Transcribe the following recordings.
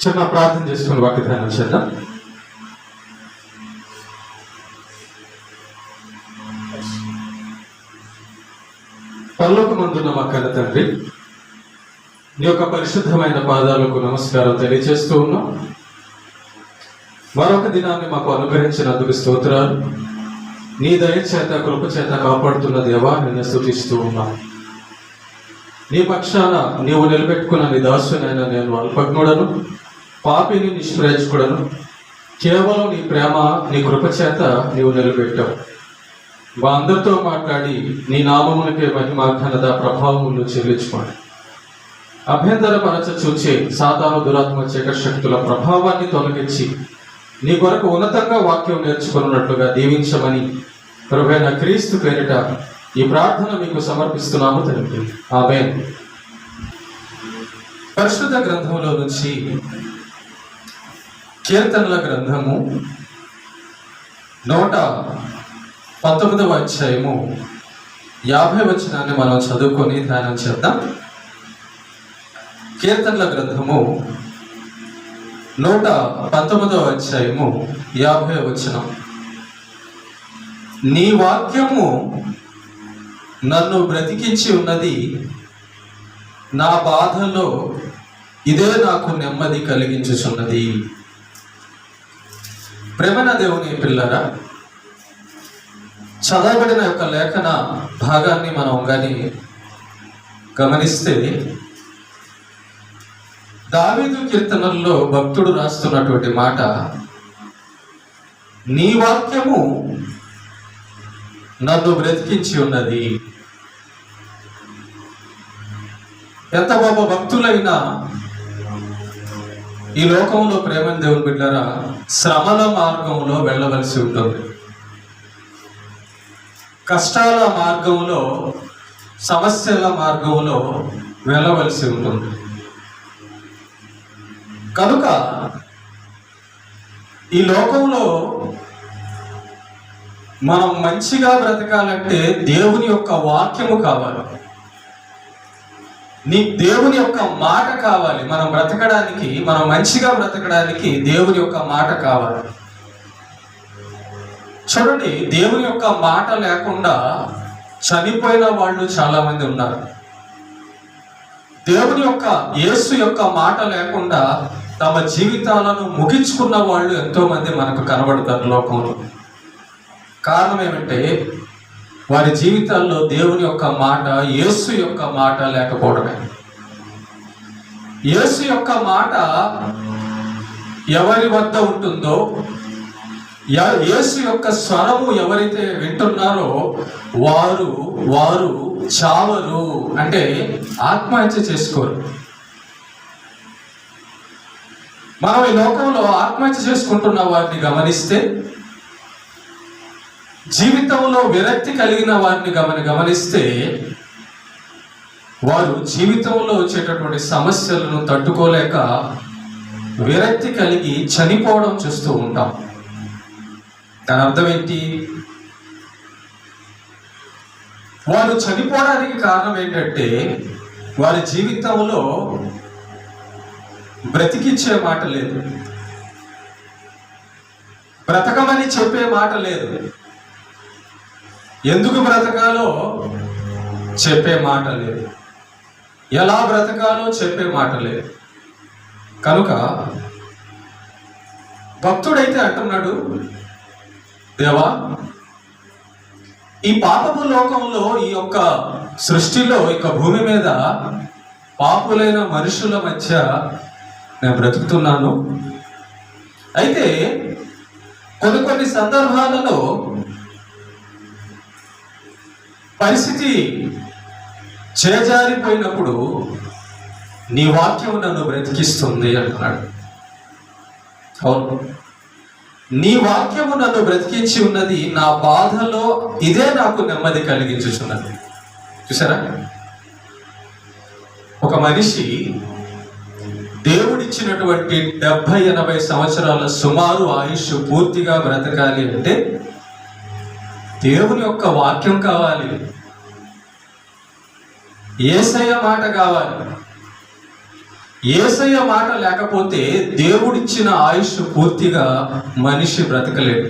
చిన్న ప్రార్థన చేసుకుని వాక్య ధ్యానం చేద్దాం. పరలోకమందున్న మా కన్న తండ్రి, నీ యొక్క పరిశుద్ధమైన పాదాలకు నమస్కారం తెలియజేస్తూ ఉన్నాం. మరొక దినాన్ని మాకు అనుగ్రహించినందుకు స్తోత్రాలు. నీ దయ చేత కృప చేత కాపాడుతున్న దేవా నిన్ను స్తుతిస్తూ ఉన్నాం. నీ పక్షాన నీవు నిలబెట్టుకున్న నీ దాసునైనా నేను అల్పజ్ఞుడను, పాపిని, నిష్ప్రయోజకుడను. కేవలం నీ ప్రేమ నీ కృప చేత నీవు నిలబెట్టావు. మా అందరితో మాట్లాడి నీ నామమునికే మహిమ, ఘనత, ప్రభావములు చెల్లించుకోండి. అభ్యంతరపరచ చూచే సాతాను, దురాత్మ, చీకటి శక్తుల ప్రభావాన్ని తొలగించి నీ కొరకు ఉన్నతంగా వాక్యం నేర్చుకున్నట్లుగా దీవించమని ప్రభువైన క్రీస్తు పేరిట ఈ ప్రార్థన మీకు సమర్పిస్తున్నాము తండ్రి. ఆమేన్. పరిశుద్ధ గ్రంథంలో నుంచి కీర్తనల గ్రంథము 119వ అధ్యాయము 50వ వచనాన్ని మనం చదువుకొని ధ్యానం చేద్దాం. కీర్తనల గ్రంథము 119వ అధ్యాయము 50వ వచనం. నీ వాక్యము నన్ను బ్రతికించి ఉన్నది, నా బాధలో ఇదే నాకు నెమ్మది కలిగించుచున్నది. ప్రేమన దేవుని పిల్లరా, చదవబడిన యొక్క లేఖన భాగాన్ని మనం కానీ గమనిస్తే దావీదు కీర్తనల్లో భక్తుడు రాస్తున్నటువంటి మాట, నీ వాక్యము నన్ను బ్రతికించి ఉన్నది. ఎంత గొప్ప భక్తులైనా ఈ లోకంలో ప్రేమని దేవుని బిడ్డలారా శ్రమల మార్గంలో వెళ్ళవలసి ఉంటుంది. కష్టాల మార్గంలో, సమస్యల మార్గంలో వెళ్ళవలసి ఉంటుంది. కనుక ఈ లోకంలో మనం మంచిగా బ్రతకాలంటే దేవుని యొక్క వాక్యము కావాలి, నీ దేవుని యొక్క మాట కావాలి. మనం బ్రతకడానికి, మనం మంచిగా బ్రతకడానికి దేవుని యొక్క మాట కావాలి. చూడండి, దేవుని యొక్క మాట లేకుండా చనిపోయిన వాళ్ళు చాలా మంది ఉన్నారు. దేవుని యొక్క, యేసు యొక్క మాట లేకుండా తమ జీవితాలను ముగించుకున్న వాళ్ళు ఎంతో మంది మనకు కనబడతారు లోకంలో. కారణం ఏమంటే వారి జీవితాల్లో దేవుని యొక్క మాట, యేసు యొక్క మాట లేకపోవడమే. యేసు యొక్క మాట ఎవరి వద్ద ఉంటుందో, యేసు యొక్క స్వరము ఎవరైతే వింటున్నారో వారు చావరు, అంటే ఆత్మహత్య చేసుకోరు. మనం ఈ లోకంలో ఆత్మహత్య చేసుకుంటున్న వారిని గమనిస్తే, జీవితంలో విరక్తి కలిగిన వారిని గమనిస్తే వారు జీవితంలో వచ్చేటటువంటి సమస్యలను తట్టుకోలేక విరక్తి కలిగి చనిపోవడం చూస్తూ ఉంటాం. దాని అర్థం ఏంటి? వారు చనిపోవడానికి కారణం ఏంటంటే వారి జీవితంలో బ్రతికించే మాట లేదు, బ్రతకమని చెప్పే మాట లేదు, ఎందుకు బ్రతకాలో చెప్పే మాట లేదు, ఎలా బ్రతకాలో చెప్పే మాట లేదు. కనుక భక్తుడైతే అంటున్నాడు, దేవా, ఈ పాపపు లోకంలో, ఈ యొక్క సృష్టిలో, ఈ భూమి మీద పాపులైన మనుషుల మధ్య నేను బ్రతుకుతున్నాను. అయితే కొన్ని సందర్భాలలో పరిస్థితి చేజారిపోయినప్పుడు నీ వాక్యం నన్ను బ్రతికిస్తుంది అంటున్నాడు. అవును, నీ వాక్యము నన్ను బ్రతికించి ఉన్నది, నా బాధలో ఇదే నాకు నెమ్మది కలిగించుచున్నది. చూసారా, ఒక మనిషి దేవుడిచ్చినటువంటి 70-80 సంవత్సరాల సుమారు ఆయుష్ పూర్తిగా బ్రతకాలి అంటే దేవుని యొక్క వాక్యం కావాలి, యేసయ్య మాట కావాలి. యేసయ్య మాట లేకపోతే దేవుడిచ్చిన ఆయుష్ పూర్తిగా మనిషి బ్రతకలేడు.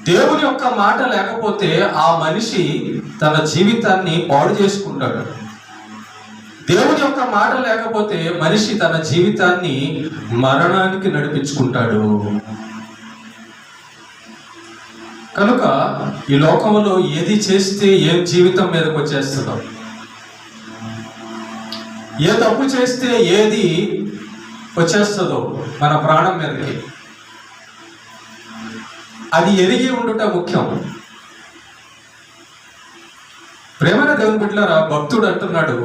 దేవుని యొక్క మాట లేకపోతే ఆ మనిషి తన జీవితాన్ని పాడు చేసుకుంటాడు. దేవుని యొక్క మాట లేకపోతే మనిషి తన జీవితాన్ని మరణానికి నడిపించుకుంటాడు. కనుక ఈ లోకంలో ఏది చేస్తే ఏం జీవితం మీదకి వచ్చేస్తుందో, ఏ తప్పు చేస్తే ఏది వచ్చేస్తుందో మన ప్రాణం మీదకి, అది ఎరిగి ఉండుట ముఖ్యం. ప్రేమైన దేవుని బిడ్డలారా, భక్తుడు అంటున్నాడు,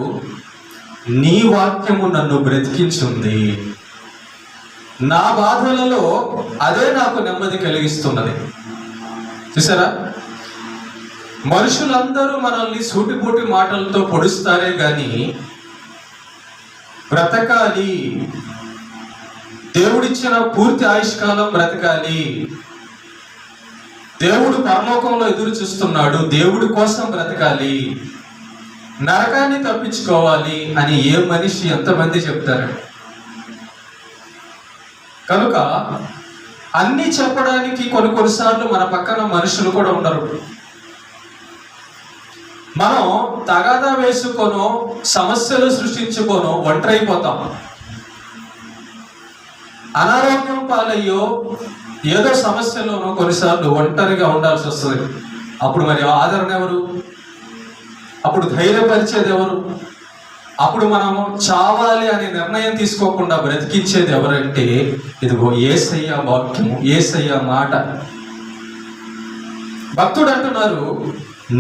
నీ వాక్యము నన్ను బ్రతికించుంది, నా బాధలలో అదే నాకు నెమ్మది కలిగిస్తున్నది. చూసారా, మనుషులందరూ మనల్ని సూటిపోటి మాటలతో పొడుస్తారే గాని బ్రతకాలి, దేవుడిచ్చిన పూర్తి ఆయుష్కాలం బ్రతకాలి, దేవుడు పరలోకంలో ఎదురు చూస్తున్నాడు, దేవుడి కోసం బ్రతకాలి, నరకాన్ని తప్పించుకోవాలి అని ఏ మనిషి ఎంతమంది చెప్తారు? కనుక అన్ని చెప్పడానికి కొన్నిసార్లు మన పక్కన మనుషులు కూడా ఉండరు. మనం తగాదా వేసుకోనో సమస్యలు సృష్టించుకోనో ఒంటరైపోతాం. అనారోగ్యం పాలయ్యో ఏదో సమస్యలోనో కొన్నిసార్లు ఒంటరిగా ఉండాల్సి వస్తుంది. అప్పుడు మరి ఆదరణ ఎవరు? అప్పుడు ధైర్యపరిచేది ఎవరు? అప్పుడు మనము చావాలి అనే నిర్ణయం తీసుకోకుండా బ్రతికించేది ఎవరంటే ఇదిగో యేసయ్య వాక్యము, యేసయ్య మాట. భక్తుడు అంటున్నారు,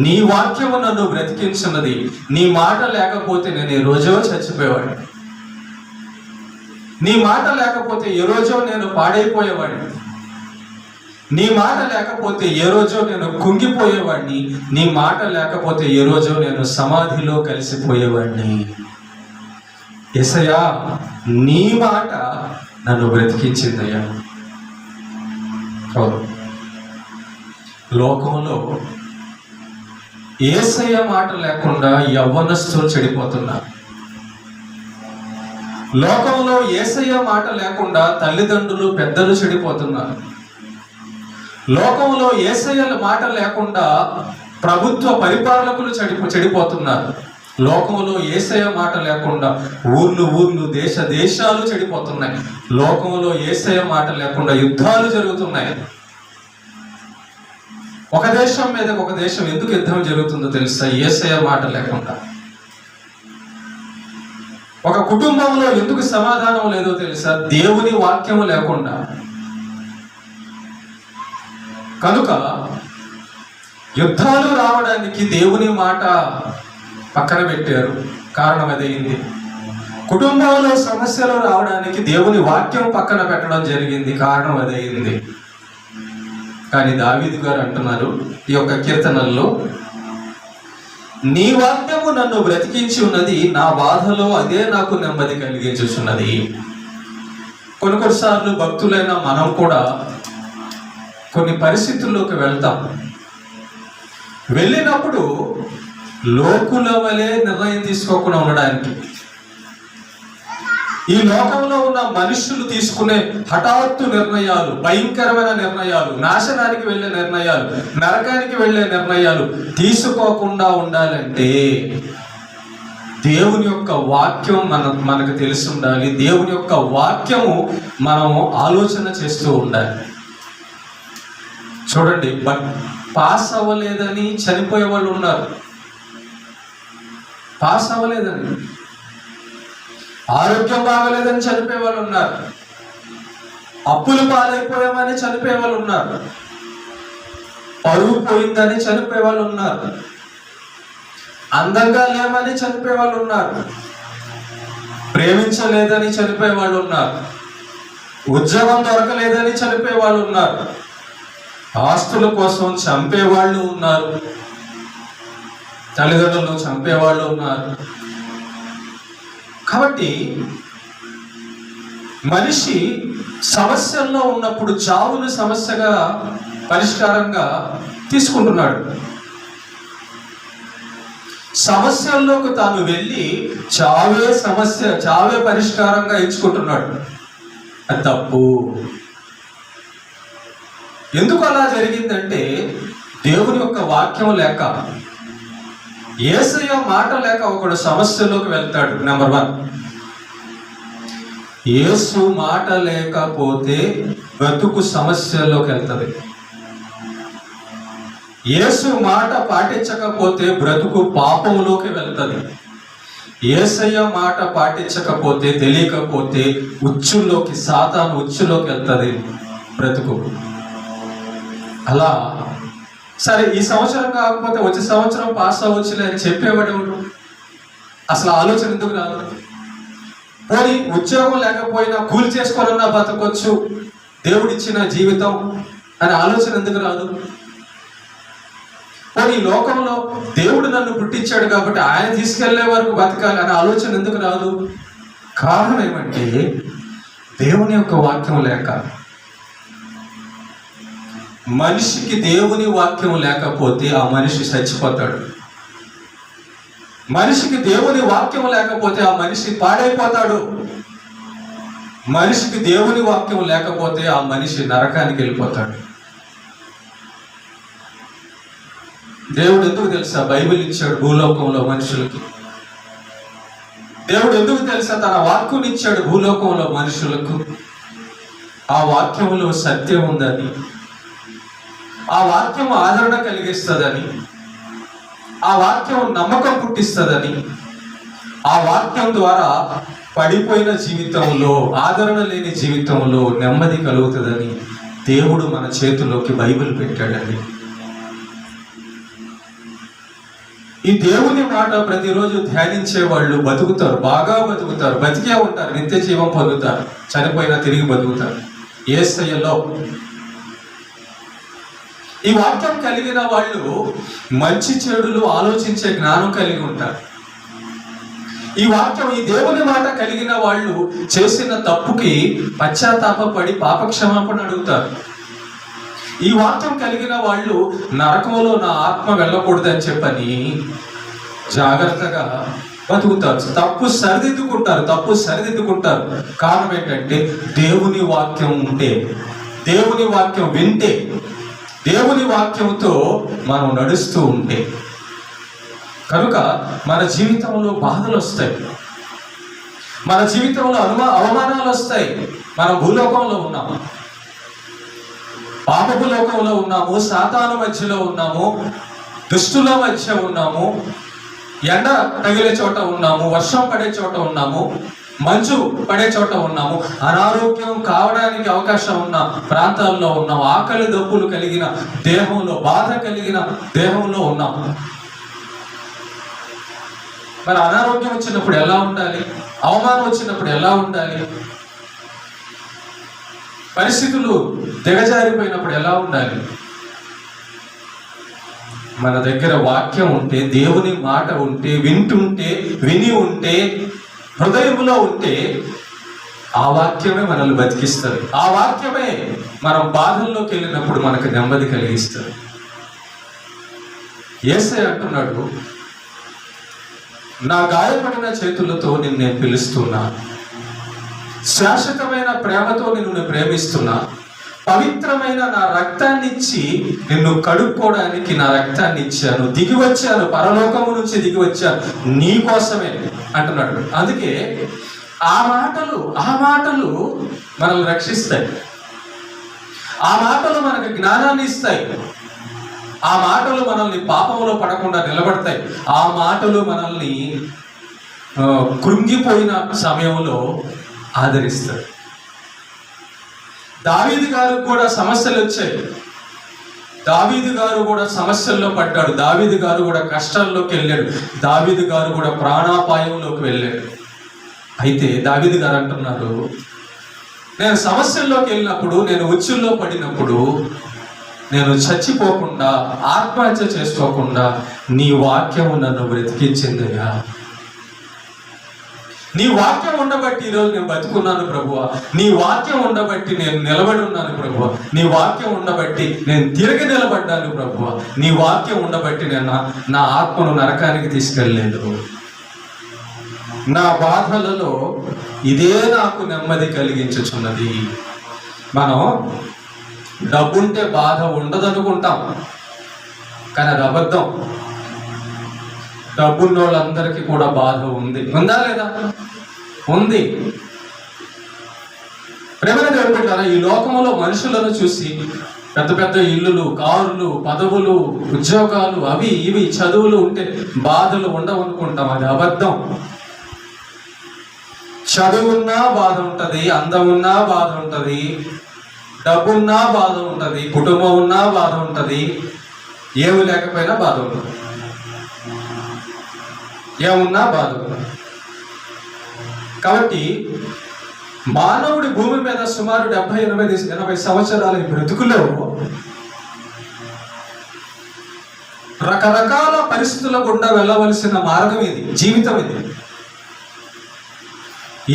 నీ వాక్యము నన్ను బ్రతికించున్నది, నీ మాట లేకపోతే నేను ఏ రోజో చచ్చిపోయేవాడిని, నీ మాట లేకపోతే ఏ రోజో నేను పాడైపోయేవాడిని, నీ మాట లేకపోతే ఏ రోజో నేను కుంగిపోయేవాడిని, నీ మాట లేకపోతే ఏ రోజో నేను సమాధిలో కలిసిపోయేవాడిని. యేసయ్యా, నీ మాట నన్ను బ్రతికించిందయ్యా. లోకంలో యేసయ్య మాట లేకుండా యవ్వనస్తులు చెడిపోతున్నారు. లోకంలో యేసయ్య మాట లేకుండా తల్లిదండ్రులు, పెద్దలు చెడిపోతున్నారు. లోకంలో యేసయ్య మాట లేకుండా ప్రభుత్వ పరిపాలకులు చెడిపోతున్నారు. లోకంలో యేసయ్య మాట లేకుండా ఊర్లు, దేశాలు చెడిపోతున్నాయి. లోకంలో యేసయ్య మాట లేకుండా యుద్ధాలు జరుగుతున్నాయి. ఒక దేశం మీద ఒక దేశం ఎందుకు యుద్ధం జరుగుతుందో తెలుసా? యేసయ్య మాట లేకుండా. ఒక కుటుంబంలో ఎందుకు సమాధానం లేదో తెలుసా? దేవుని వాక్యము లేకుండా. కనుక యుద్ధాలు రావడానికి దేవుని మాట పక్కన పెట్టారు, కారణం అదైంది. కుటుంబంలో సమస్యలు రావడానికి దేవుని వాక్యం పక్కన పెట్టడం జరిగింది, కారణం అదైంది. కానీ దావీదు గారు అంటున్నారు ఈ యొక్క కీర్తనల్లో, నీ వాక్యము నన్ను బ్రతికించి ఉన్నది, నా బాధలో అదే నాకు నెమ్మది కలిగించుచున్నది. కొన్నిసార్లు భక్తులైన మనం కూడా కొన్ని పరిస్థితుల్లోకి వెళ్తాం. వెళ్ళినప్పుడు లోకుల వలె నిర్ణయం తీసుకోకుండా ఉండడానికి, ఈ లోకంలో ఉన్న మనుషులు తీసుకునే హఠాత్తు నిర్ణయాలు, భయంకరమైన నిర్ణయాలు, నాశనానికి వెళ్ళే నిర్ణయాలు, నరకానికి వెళ్ళే నిర్ణయాలు తీసుకోకుండా ఉండాలంటే దేవుని యొక్క వాక్యం మనకు తెలిసి ఉండాలి. దేవుని యొక్క వాక్యము మనము ఆలోచన చేస్తూ ఉండాలి. చూడండి, పాస్ అవ్వలేదని చనిపోయే వాళ్ళు ఉన్నారు. పాస్ అవ్వలేదని, ఆరోగ్యం బాగలేదని చనిపోయే వాళ్ళు ఉన్నారు. అప్పులు పాలైపోయామని చనిపోయే వాళ్ళు ఉన్నారు. పరువు పోయిందని చనిపోయే వాళ్ళు ఉన్నారు. అందంగా లేమని చనిపోయే వాళ్ళు ఉన్నారు. ప్రేమించలేదని చనిపోయే వాళ్ళు ఉన్నారు. ఉద్యోగం దొరకలేదని చనిపోయే వాళ్ళు ఉన్నారు. ఆస్తుల కోసం చంపేవాళ్ళు ఉన్నారు. తల్లిదండ్రులను చంపేవాళ్ళు ఉన్నారు. కాబట్టి మనిషి సమస్యల్లో ఉన్నప్పుడు చావును సమస్యగా, పరిష్కారంగా తీసుకుంటున్నాడు. సమస్యల్లోకి తాను వెళ్ళి చావే సమస్య, చావే పరిష్కారంగా ఎంచుకుంటున్నాడు. అది తప్పు. ఎందుకు అలా జరిగిందంటే దేవుని యొక్క వాక్యం లేక, యేసయ్య మాట లేక ఒకడు సమస్యలోకి వెళ్తాడు. నెంబర్ 1, యేసు మాట లేకపోతే బ్రతుకు సమస్యలోకి వెళ్తుంది. యేసు మాట పాటించకపోతే బ్రతుకు పాపంలోకి వెళ్తుంది. యేసయ్య మాట పాటించకపోతే, తెలియకపోతే ఉచ్చుల్లోకి, సాతాను ఉచ్చులోకి వెళ్తుంది బ్రతుకు. అలా సరే, ఈ సంవత్సరం కాకపోతే వచ్చే సంవత్సరం పాస్ అవ్వచ్చులే అని చెప్పేవాడు. అసలు ఆలోచన ఎందుకు రాదు? పోనీ ఉద్యోగం లేకపోయినా కూలి చేసుకోవాలన్నా బతకొచ్చు, దేవుడిచ్చిన జీవితం అనే ఆలోచన ఎందుకు రాదు? పోనీ లోకంలో దేవుడు నన్ను పుట్టించాడు కాబట్టి ఆయన తీసుకెళ్లే వరకు బతకాలి అనే ఆలోచన ఎందుకు రాదు? కారణం ఏమంటే దేవుని యొక్క వాక్యం లేక. మనిషికి దేవుని వాక్యం లేకపోతే ఆ మనిషి చచ్చిపోతాడు. మనిషికి దేవుని వాక్యం లేకపోతే ఆ మనిషి పాడైపోతాడు. మనిషికి దేవుని వాక్యం లేకపోతే ఆ మనిషి నరకానికి వెళ్ళిపోతాడు. దేవుడు ఎందుకు తెలుసా బైబిల్ ఇచ్చాడు భూలోకంలో మనుషులకి? దేవుడు ఎందుకు తెలుసా తన వాక్యం ఇచ్చాడు భూలోకంలో మనుషులకు? ఆ వాక్యంలో సత్యం ఉందని, ఆ వాక్యం ఆదరణ కలిగిస్తుందని, ఆ వాక్యం నమ్మకం పుట్టిస్తుందని, ఆ వాక్యం ద్వారా పడిపోయిన జీవితంలో, ఆదరణ లేని జీవితంలో నెమ్మది కలుగుతుందని దేవుడు మన చేతిలోకి బైబిల్ పెట్టాడండి. ఈ దేవుని మాట ప్రతిరోజు ధ్యానించే వాళ్ళు బతుకుతారు, బాగా బతుకుతారు, బతికే ఉంటారు, నిత్య జీవం పొందుతారు, చనిపోయినా తిరిగి బతుకుతారు యేసయ్యలో. ఈ వాక్యం కలిగిన వాళ్ళు మంచి చెడులు ఆలోచించే జ్ఞానం కలిగి ఉంటారు. ఈ వాక్యం, ఈ దేవుని మాట కలిగిన వాళ్ళు చేసిన తప్పుకి పశ్చాత్తాపపడి పాపక్షమాపణ అడుగుతారు. ఈ వాక్యం కలిగిన వాళ్ళు నరకంలో నా ఆత్మ వెళ్ళకూడదని చెప్పని జాగ్రత్తగా బతుకుతారు. తప్పు సరిదిద్దుకుంటారు. కారణం ఏంటంటే దేవుని వాక్యం ఉంటే, దేవుని వాక్యం వింటే, దేవుని వాక్యంతో మనం నడుస్తూ ఉంటే. కనుక మన జీవితంలో బాధలు వస్తాయి, మన జీవితంలో అవమానాలు వస్తాయి. మనం భూలోకంలో ఉన్నాము, పాపపు లోకంలో ఉన్నాము, సాతాను మధ్యలో ఉన్నాము, దుష్టుల మధ్య ఉన్నాము, ఎండ తగిలే చోట ఉన్నాము, వర్షం పడే చోట ఉన్నాము, మంచు పడే చోట ఉన్నాము, అనారోగ్యం కావడానికి అవకాశం ఉన్న ప్రాంతాల్లో ఉన్నాము, ఆకలి దప్పులు కలిగిన దేహంలో, బాధ కలిగిన దేహంలో ఉన్నాము. మరి అనారోగ్యం వచ్చినప్పుడు ఎలా ఉండాలి? అవమానం వచ్చినప్పుడు ఎలా ఉండాలి? పరిస్థితులు దిగజారిపోయినప్పుడు ఎలా ఉండాలి? మన దగ్గర వాక్యం ఉంటే, దేవుని మాట ఉంటే, విని ఉంటే, హృదయంలో ఉంటే, ఆ వాక్యమే మనల్ని బతికిస్తుంది. ఆ వాక్యమే మనం బాధల్లోకి వెళ్ళినప్పుడు మనకు నెమ్మది కలిగిస్తుంది. యేసయ్య అంటున్నాడు, నా గాయపడిన చేతులతో నిన్ను నేను పిలుస్తున్నా, శాశ్వతమైన ప్రేమతో నిన్ను ప్రేమిస్తున్నా, పవిత్రమైన నా రక్తాన్ని ఇచ్చి నిన్ను కడుక్కోవడానికి నా రక్తాన్ని ఇచ్చాను, దిగి వచ్చాను, పరలోకము నుంచి దిగి వచ్చాను నీ కోసమే అంటున్నాడు. అందుకే ఆ మాటలు మనల్ని రక్షిస్తాయి. ఆ మాటలు మనకు జ్ఞానాన్ని ఇస్తాయి. ఆ మాటలు మనల్ని పాపంలో పడకుండా నిలబడతాయి. ఆ మాటలు మనల్ని కృంగిపోయిన సమయంలో ఆదరిస్తాయి. దావీదు గారు కూడా సమస్యలు వచ్చాయి. దావీదు గారు కూడా సమస్యల్లో పడ్డాడు. దావీదు గారు కూడా కష్టాల్లోకి వెళ్ళాడు. దావీదు గారు కూడా ప్రాణాపాయంలోకి వెళ్ళాడు. అయితే దావీదు గారు అంటున్నారు, నేను సమస్యల్లోకి వెళ్ళినప్పుడు, నేను ఉచ్చుల్లో పడినప్పుడు నేను చచ్చిపోకుండా, ఆత్మహత్య చేసుకోకుండా నీ వాక్యము నన్ను బ్రతికించిందయ్యా. నీ వాక్యం ఉండబట్టి ఈరోజు నేను బతుకున్నాను ప్రభువా. నీ వాక్యం ఉండబట్టి నేను నిలబడి ఉన్నాను ప్రభువా. నీ వాక్యం ఉండబట్టి నేను తిరిగి నిలబడ్డాను ప్రభువా. నీ వాక్యం ఉండబట్టి నేను నా ఆత్మను నరకానికి తీసుకెళ్ళలేదు. నా బాధలలో ఇదే నాకు నెమ్మది కలిగించుచున్నది. మనం డబ్బుంటే బాధ ఉండదనుకుంటాం, కానీ అది అబద్ధం. డబ్బున్న వాళ్ళందరికీ కూడా బాధ ఉంది. ఉందా లేదా? ఉంది. ప్రేమగా దేవుని బిడ్డలారా, ఈ లోకంలో మనుషులను చూసి పెద్ద పెద్ద ఇల్లులు, కారులు, పదవులు, ఉద్యోగాలు, అవి ఇవి చదువులు ఉంటే బాధలు ఉండవనుకుంటాం. అది అబద్ధం. చదువున్నా బాధ ఉంటుంది, అందం ఉన్నా బాధ ఉంటుంది, డబ్బున్నా బాధ ఉంటుంది, కుటుంబం ఉన్నా బాధ ఉంటుంది, ఏమి లేకపోయినా బాధ ఉంటుంది, ఏమున్నా బాధ ఉంటుంది. కాబట్టి మానవుడి భూమి మీద సుమారు 70-80 సంవత్సరాల బ్రతుకులో రకరకాల పరిస్థితుల గుండా వెళ్ళవలసిన మార్గం ఇది, జీవితం ఇది.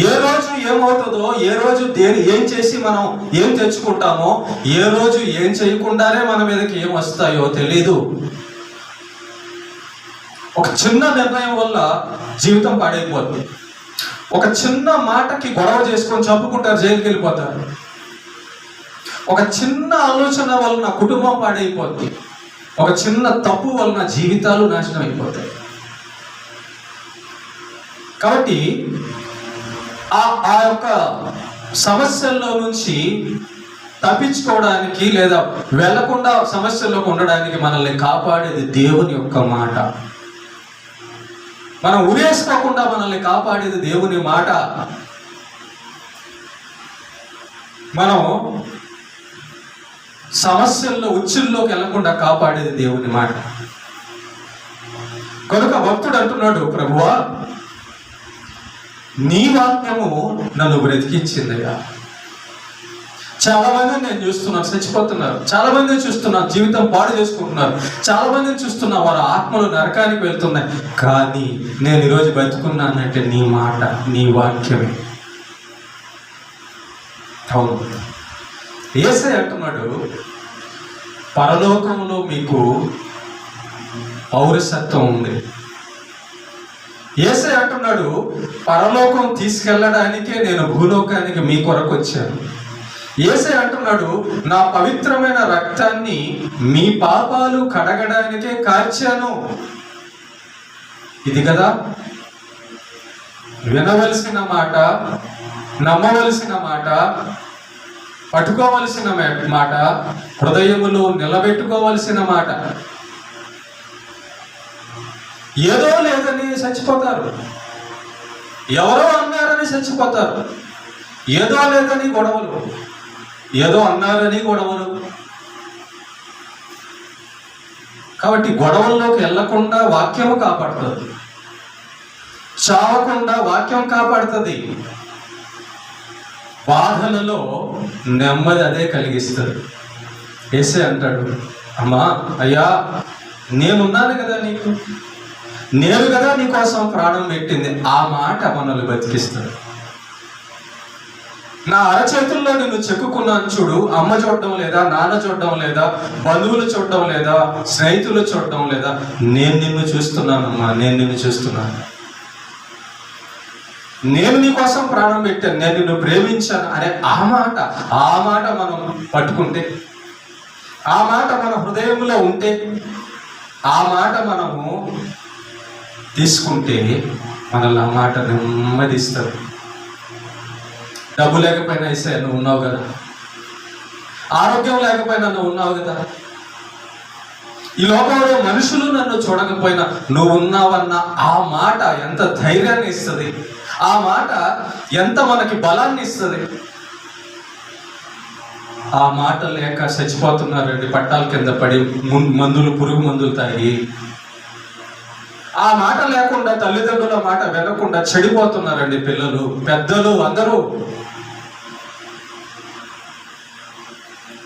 ఏ రోజు ఏమవుతుందో, ఏ రోజు ఏం చేసి మనం ఏం తెచ్చుకుంటామో, ఏ రోజు ఏం చేయకుండానే మన మీదకి ఏం వస్తాయో తెలీదు. ఒక చిన్న నిర్ణయం వల్ల జీవితం పాడైపోతుంది. ఒక చిన్న మాటకి గొడవ చేసుకొని చంపుకుంటారు, జైలుకి వెళ్ళిపోతారు. ఒక చిన్న ఆలోచన వలన కుటుంబం పాడైపోద్ది. ఒక చిన్న తప్పు వలన జీవితాలు నాశనం అయిపోతాయి. కాబట్టి ఆ యొక్క సమస్యల్లో నుంచి తప్పించుకోవడానికి లేదా వెళ్లకుండా సమస్యల్లోకి ఉండడానికి మనల్ని కాపాడేది దేవుని యొక్క మాట. మనం ఉరేసుకోకుండా మనల్ని కాపాడేది దేవుని మాట. మనం సమస్యల్లో ఉచ్చుల్లోకి వెళ్లకుండా కాపాడేది దేవుని మాట. కనుక భక్తుడు అంటున్నాడు, ప్రభువా నీ వాక్యము నన్ను బ్రతికించిందయ్యా. చాలా మందిని నేను చూస్తున్నాను చచ్చిపోతున్నారు, చాలా మందిని చూస్తున్నాను జీవితం పాడు చేసుకుంటున్నారు, చాలా మందిని చూస్తున్నా వారి ఆత్మలు నరకానికి వెళ్తున్నాయి. కానీ నేను ఈరోజు బతుకున్నానంటే నీ మాట, నీ వాక్యమే. అవును, యేసయ్య అంటున్నాడు, పరలోకంలో మీకు పౌరసత్వం ఉంది. యేసయ్య అంటున్నాడు, పరలోకం తీసుకెళ్ళడానికే నేను భూలోకానికి మీ కొరకు వచ్చాను. యేసయ్య అంటున్నాడు, నా పవిత్రమైన రక్తాన్ని మీ పాపాలు కడగడానికే కార్చాను. ఇది కదా వినవలసిన మాట, నమ్మవలసిన మాట, పట్టుకోవలసిన మాట, హృదయములో నిలబెట్టుకోవలసిన మాట. ఏదో లేదని చచ్చిపోతారు, ఎవరో అన్నారని చచ్చిపోతారు, ఏదో లేదని గొడవలు, ఏదో అన్నారని గొడవలు. కాబట్టి గొడవల్లోకి వెళ్లకుండా వాక్యము కాపాడుతుంది, చావకుండా వాక్యం కాపాడుతుంది. బాధలలో నెమ్మది అదే కలిగిస్తుంది. యేసయ్య అంటాడు, అమ్మా అయ్యా నేనున్నాను కదా నీకు, నేను కదా నీకోసం ప్రాణం పెట్టింది. ఆ మాట మనల్ని బతికిస్తాడు. నా అరచేతుల్లో నిన్ను చెక్కుకున్నాను చూడు. అమ్మ చూడడం లేదా, నాన్న చూడడం లేదా, బంధువులు చూడడం లేదా, స్నేహితులు చూడడం లేదా, నేను నిన్ను చూస్తున్నానమ్మా, నేను నిన్ను చూస్తున్నాను. నేను నీకోసం ప్రాణం పెట్టాను, నేను నిన్ను ప్రేమించాను అనే ఆ మాట మనం పట్టుకుంటే, ఆ మాట మన హృదయంలో ఉంటే, ఆ మాట మనము తీసుకుంటే మనల్ని ఆ మాట నెమ్మదిస్తారు. డబ్బు లేకపోయినా యేసయ్య నువ్వు ఉన్నావు కదా, ఆరోగ్యం లేకపోయినా నువ్వు ఉన్నావు కదా, ఈ లోకంలో మనుషులు నన్ను చూడకపోయినా నువ్వు ఉన్నావన్న ఆ మాట ఎంత ధైర్యాన్ని ఇస్తుంది, ఆ మాట ఎంత మనకి బలాన్ని ఇస్తుంది. ఆ మాట లేక చచ్చిపోతున్నారండి, పట్టాల కింద పడి మందులు, పురుగు మందులు తాగి. ఆ మాట లేకుండా తల్లిదండ్రుల మాట వినకుండా చెడిపోతున్నారండి పిల్లలు, పెద్దలు అందరూ.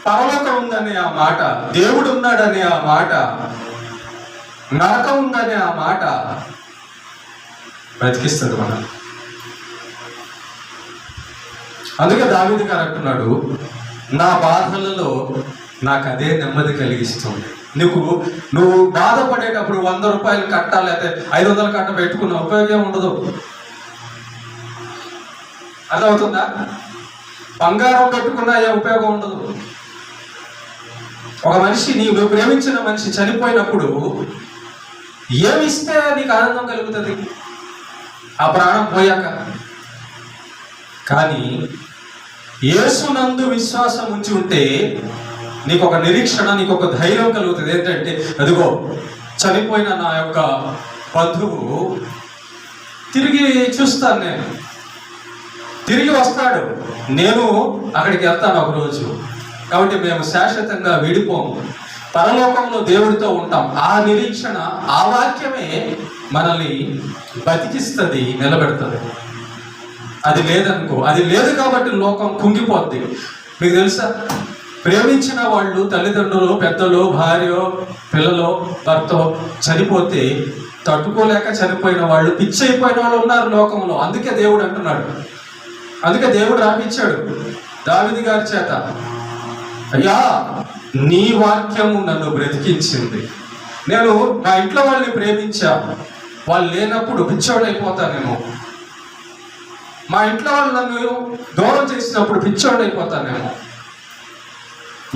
పరలోకం ఉందనే ఆ మాట, దేవుడు ఉన్నాడనే ఆ మాట, నరకం ఉందనే ఆ మాట బ్రతికిస్తుంది మనం. అందుకే దావీదు గారు అంటున్నాడు, నా బాధలలో నాకు అదే నెమ్మది కలిగిస్తుంది. నువ్వు బాధపడేటప్పుడు 100 రూపాయలు కట్ట లేకపోతే 500 కట్ట పెట్టుకున్న ఉపయోగం ఉండదు. అర్థమవుతుందా? బంగారం పెట్టుకున్నా ఏ ఉపయోగం ఉండదు. ఒక మనిషి, నువ్వు ప్రేమించిన మనిషి చనిపోయినప్పుడు ఏమిస్తే నీకు ఆనందం కలుగుతుంది ఆ ప్రాణం పోయాక? కానీ యేసునందు విశ్వాసం ఉంచి ఉంటే నీకు ఒక నిరీక్షణ, నీకు ఒక ధైర్యం కలుగుతుంది. ఏంటంటే, అదిగో చనిపోయిన నా యొక్క బంధువు తిరిగి చూస్తాను, నేను తిరిగి వస్తాడు, నేను అక్కడికి వెళ్తాను ఒకరోజు. కాబట్టి మేము శాశ్వతంగా విడిపోము, పరలోకంలో దేవుడితో ఉంటాం. ఆ నిరీక్షణ, ఆ వాక్యమే మనల్ని బతికిస్తుంది, నిలబెడుతుంది. అది లేదనుకో, అది లేదు కాబట్టి లోకం కుంగిపోద్ది. మీకు తెలుసా, ప్రేమించిన వాళ్ళు, తల్లిదండ్రులు, పెద్దలు, భార్య, పిల్లలు, భర్త చనిపోతే తట్టుకోలేక చనిపోయిన వాళ్ళు, పిచ్చి అయిపోయిన వాళ్ళు ఉన్నారు లోకంలో. అందుకే దేవుడు అంటున్నాడు, అందుకే దేవుడు రాపిచ్చాడు దావీదు గారి చేత, అయ్యా నీ వాక్యము నన్ను బ్రతికించింది. నేను మా ఇంట్లో వాళ్ళని ప్రేమించా, వాళ్ళు లేనప్పుడు పిచ్చోడు అయిపోతానేమో. మా ఇంట్లో వాళ్ళు నన్ను దూరం చేసినప్పుడు పిచ్చోడు అయిపోతానేమో.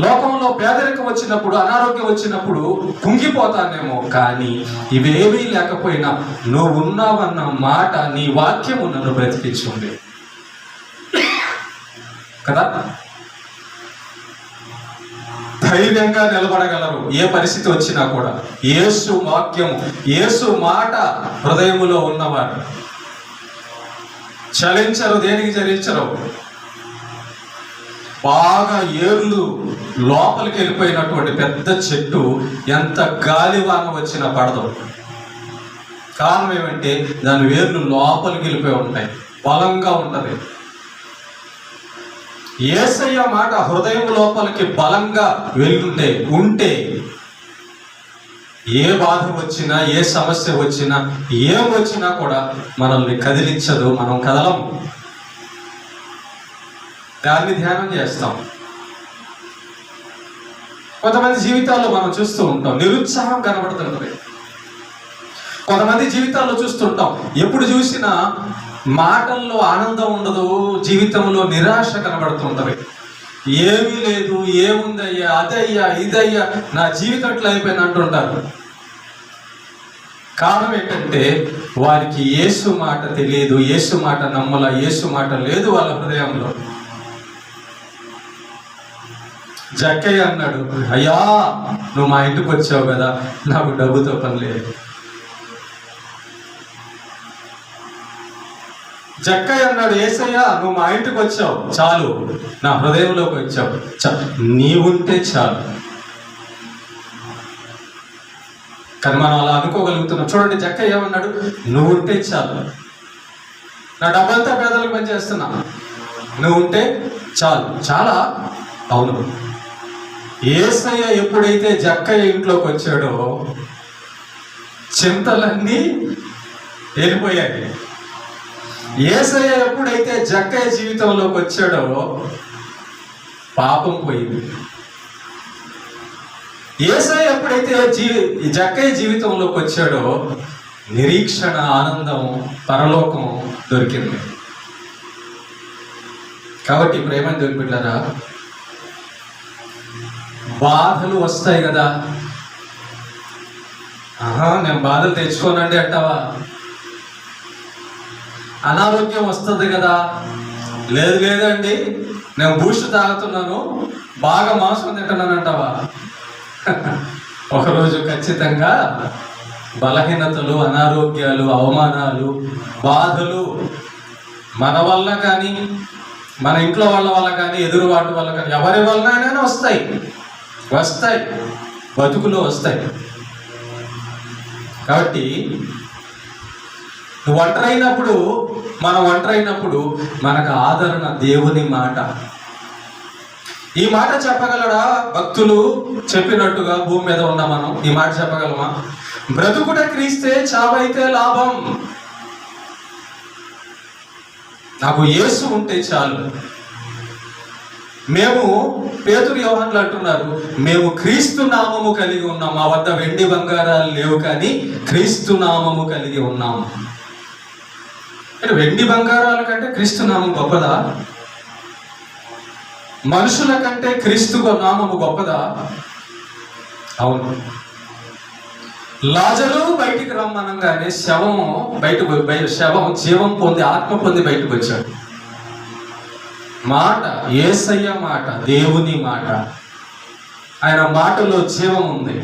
లోకంలో పేదరికం వచ్చినప్పుడు, అనారోగ్యం వచ్చినప్పుడు కుంగిపోతానేమో. కానీ ఇవేమీ లేకపోయినా నువ్వు ఉన్నావన్న మాట, నీ వాక్యము నన్ను బ్రతికించుంది కదా. ధైర్యంగా నిలబడగలరు ఏ పరిస్థితి వచ్చినా కూడా. యేసు వాక్యము, యేసు మాట హృదయములో ఉన్నవారు చలించరు, దేనికి చలించరు. బాగా ఏర్లు లోపలికి వెళ్ళిపోయినటువంటి పెద్ద చెట్టు ఎంత గాలివాన వచ్చినా పడదు. కారణం ఏమంటే దాని వేర్లు లోపలికి వెళ్ళిపోయి ఉంటాయి, బలంగా ఉంటుంది. యేసయ్య మాట హృదయం లోపలికి బలంగా ఉంటే ఏ బాధ వచ్చినా, ఏ సమస్య వచ్చినా, ఏం వచ్చినా కూడా మనల్ని కదిలించదు, మనం కదలం. దాన్ని ధ్యానం చేస్తాం. కొంతమంది జీవితాల్లో మనం చూస్తూ ఉంటాం, నిరుత్సాహం కనబడుతుంటుంది. కొంతమంది జీవితాల్లో చూస్తుంటాం, ఎప్పుడు చూసినా మాటల్లో ఆనందం ఉండదు, జీవితంలో నిరాశ కనబడుతుంటది. ఏమీ లేదు, ఏముందయ్యా, అదయ్యా, ఇదయ్యా, నా జీవితం ఎట్లా అయిపోయింది అంటుంటారు. కారణం ఏంటంటే వారికి యేసు మాట తెలియదు, యేసు మాట నమ్మల, యేసు మాట లేదు వాళ్ళ హృదయంలో. జక్కయ్య అన్నాడు, అయ్యా నువ్వు మా ఇంటికి వచ్చావు కదా, నాకు డబ్బుతో పని లేదు. జక్కయ్య అన్నాడు, యేసయ్య నువ్వు మా ఇంటికి వచ్చావు చాలు, నా హృదయంలోకి వచ్చావు, నీవుంటే చాలు. కానీ మనం అలా అనుకోగలుగుతున్నాం. చూడండి, జక్కయ్య ఏమన్నాడు, నువ్వుంటే చాలు, నా డబ్బంతా పేదలకు పనిచేస్తున్నా, నువ్వుంటే చాలు. చాలా అవును. యేసయ్య ఎప్పుడైతే జక్కయ్య ఇంట్లోకి వచ్చాడో చింతలన్నీ వెళ్ళిపోయాయి. యేసయ్య ఎప్పుడైతే జక్కయ్య జీవితంలోకి వచ్చాడో పాపం పోయింది. యేసయ్య ఎప్పుడైతే జక్కయ్య జీవితంలోకి వచ్చాడో నిరీక్షణ, ఆనందం, పరలోకం దొరికింది. కాబట్టి ప్రేమ దొరికిట్టారా, బాధలు వస్తాయి కదా, నేను బాధలు తెచ్చుకోనండి అంటావా? అనారోగ్యం వస్తుంది కదా, లేదు లేదండి నేను బూస్ట్ తాగుతున్నాను, బాగా మాంసం తింటున్నాను అంటావా? ఒకరోజు ఖచ్చితంగా బలహీనతలు, అనారోగ్యాలు, అవమానాలు, బాధలు మన వల్ల కానీ, మన ఇంట్లో వాళ్ళ వల్ల కానీ, ఎదురువాటి వల్ల కానీ, ఎవరి వల్లనైనా వస్తాయి, బతుకులో వస్తాయి. కాబట్టి మనం ఒంటరైనప్పుడు మనకు ఆదరణ దేవుని మాట. ఈ మాట చెప్పగలడా? భక్తులు చెప్పినట్టుగా భూమి మీద ఉన్న మనం ఈ మాట చెప్పగలమా? బ్రతుకుట క్రీస్తే, చావైతే లాభం. నాకు యేసు ఉంటే చాలు, మేము పేతురు యోహానులు అంటున్నారు, మేము క్రీస్తు నామము కలిగి ఉన్నాం, మా వద్ద వెండి బంగారాలు లేవు కానీ క్రీస్తు నామము కలిగి ఉన్నాం. వెండి బంగారాల కంటే క్రీస్తు నామం గొప్పదా? మనుషుల కంటే క్రీస్తు నామము గొప్పదా? అవును. లాజరు బయటికి రమ్మనగానే శవం జీవం పొంది ఆత్మ పొంది బయటకు వచ్చాడు. మాట యేసయ్య మాట, దేవుని మాట. ఆయన మాటలో జీవం ఉంది.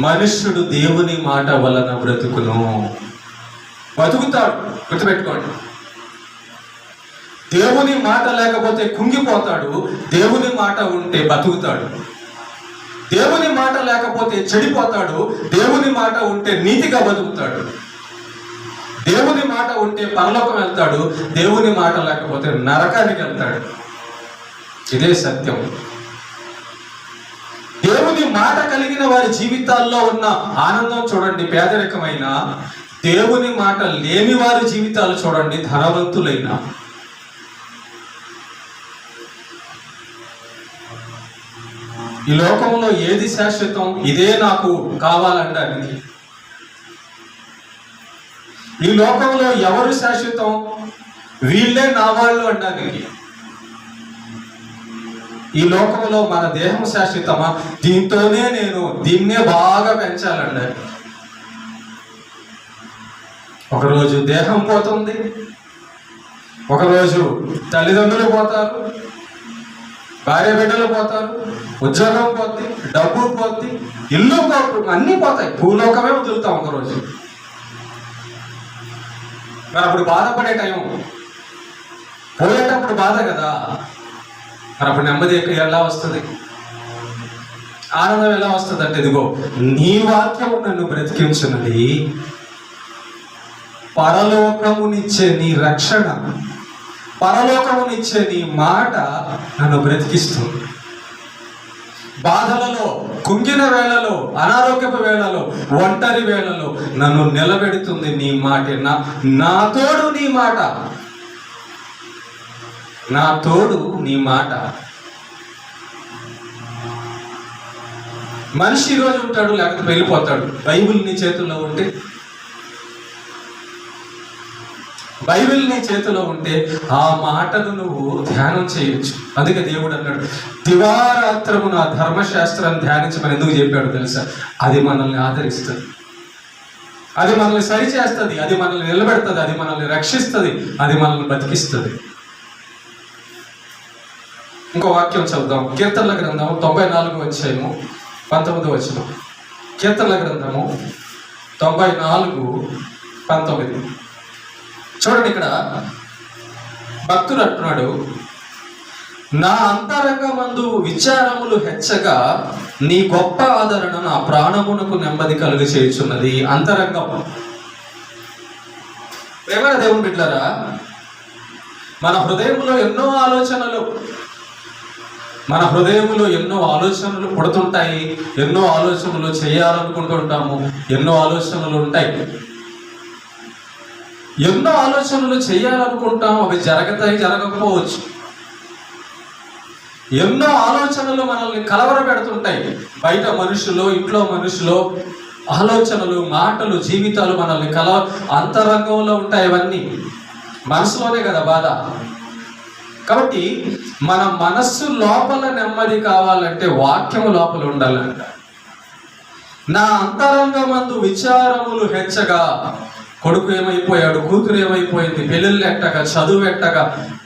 మనుష్యుడు దేవుని మాట వలన బ్రతుకును, బతుకుతాడు. గుర్తుపెట్టుకోండి, దేవుని మాట లేకపోతే కుంగిపోతాడు, దేవుని మాట ఉంటే బతుకుతాడు. దేవుని మాట లేకపోతే చెడిపోతాడు, దేవుని మాట ఉంటే నీతిగా బతుకుతాడు. దేవుని మాట ఉంటే పరలోకం వెళ్తాడు, దేవుని మాట లేకపోతే నరకానికి వెళ్తాడు. ఇదే సత్యం. దేవుని మాట కలిగిన వారి జీవితాల్లో ఉన్న ఆనందం చూడండి, పేదరికమైన. దేవుని మాట లేని వారి జీవితాలు చూడండి, ధనవంతులైన. ఈ లోకంలో ఏది శాశ్వతం? ఇదే నాకు కావాలనడానికి. ఈ లోకంలో ఎవరు శాశ్వతం? వీళ్ళే నా వాళ్ళు అనడానికి. ఈ లోకంలో మన దేహం శాశ్వతమా? దీన్నే బాగా పెంచాలన్నారు. ఒకరోజు దేహం పోతుంది, ఒకరోజు తల్లిదండ్రులు పోతారు, భార్య బిడ్డలు పోతారు, ఉద్యోగం పోద్ది, డబ్బు పోద్ది, ఇల్లు పోతుంది, అన్నీ పోతాయి. భూలోకమే వదులుతాం ఒకరోజు. మరి అప్పుడు బాధపడే టైం, పోయేటప్పుడు బాధ కదా. మరి అప్పుడు నెమ్మది ఎలా వస్తుంది? ఆనందం ఎలా వస్తుంది అంటే, ఇదిగో నీ వాక్యము నన్ను బ్రతికించున్నది, పరలోకమునిచ్చే నీ రక్షణ, పరలోకమునిచ్చే నీ మాట నన్ను బ్రతికిస్తుంది. బాధలలో, కుంగిన వేళలో, అనారోగ్యపు వేళలో, ఒంటరి వేళలో నన్ను నిలబెడుతుంది నీ మాట. నా తోడు నీ మాట, నా తోడు నీ మాట. మనిషి ఈరోజు ఉంటాడు, లేకపోతే వెళ్ళిపోతాడు. బైబిల్ నీ చేతుల్లో ఉంటే, బైబిల్ నీ చేతిలో ఉంటే ఆ మాటను నువ్వు ధ్యానం చేయొచ్చు. అందుకే దేవుడు అన్నాడు, దివారాత్రము నా ధర్మశాస్త్రాన్ని ధ్యానించమని ఎందుకు చెప్పాడు తెలుసా? అది మనల్ని ఆదరిస్తుంది, అది మనల్ని సరిచేస్తుంది, అది మనల్ని నిలబెడుతుంది, అది మనల్ని రక్షిస్తుంది, అది మనల్ని బతికిస్తుంది. ఇంకో వాక్యం చదువుదాం. కీర్తనల గ్రంథము 94వ అధ్యాయము 19వ వచనం. కీర్తనల గ్రంథము 94:19. చూడండి, ఇక్కడ భక్తుడు అంటున్నాడు, నా అంతరంగమందు విచారములు హెచ్చగా నీ గొప్ప ఆదరణ నా ప్రాణమునకు నెమ్మది కలుగ చేయుచున్నది. అంతరంగం. ప్రేమ దేవుని బిడ్డలారా, మన హృదయంలో ఎన్నో ఆలోచనలు పుడుతుంటాయి. ఎన్నో ఆలోచనలు చేయాలనుకుంటుంటాము, ఎన్నో ఆలోచనలు ఉంటాయి. ఎన్నో ఆలోచనలు చేయాలనుకుంటాం, అవి జరగతాయి, జరగకపోవచ్చు. ఎన్నో ఆలోచనలు మనల్ని కలవరపెడుతుంటాయి. బయట మనుషులు, ఇంట్లో మనుషులు, ఆలోచనలు, మాటలు, జీవితాలు మనల్ని అంతరంగంలో ఉంటాయి. అవన్నీ మనసులోనే కదా బాధ. కాబట్టి మన మనస్సు లోపల నెమ్మది కావాలంటే వాక్యము లోపల ఉండాలంట. నా అంతరంగమందు విచారములు హెచ్చగా, కొడుకు ఏమైపోయాడు, కూతురు ఏమైపోయింది, పెళ్ళిళ్ళు ఎట్టగా, చదువు ఎట్టగా,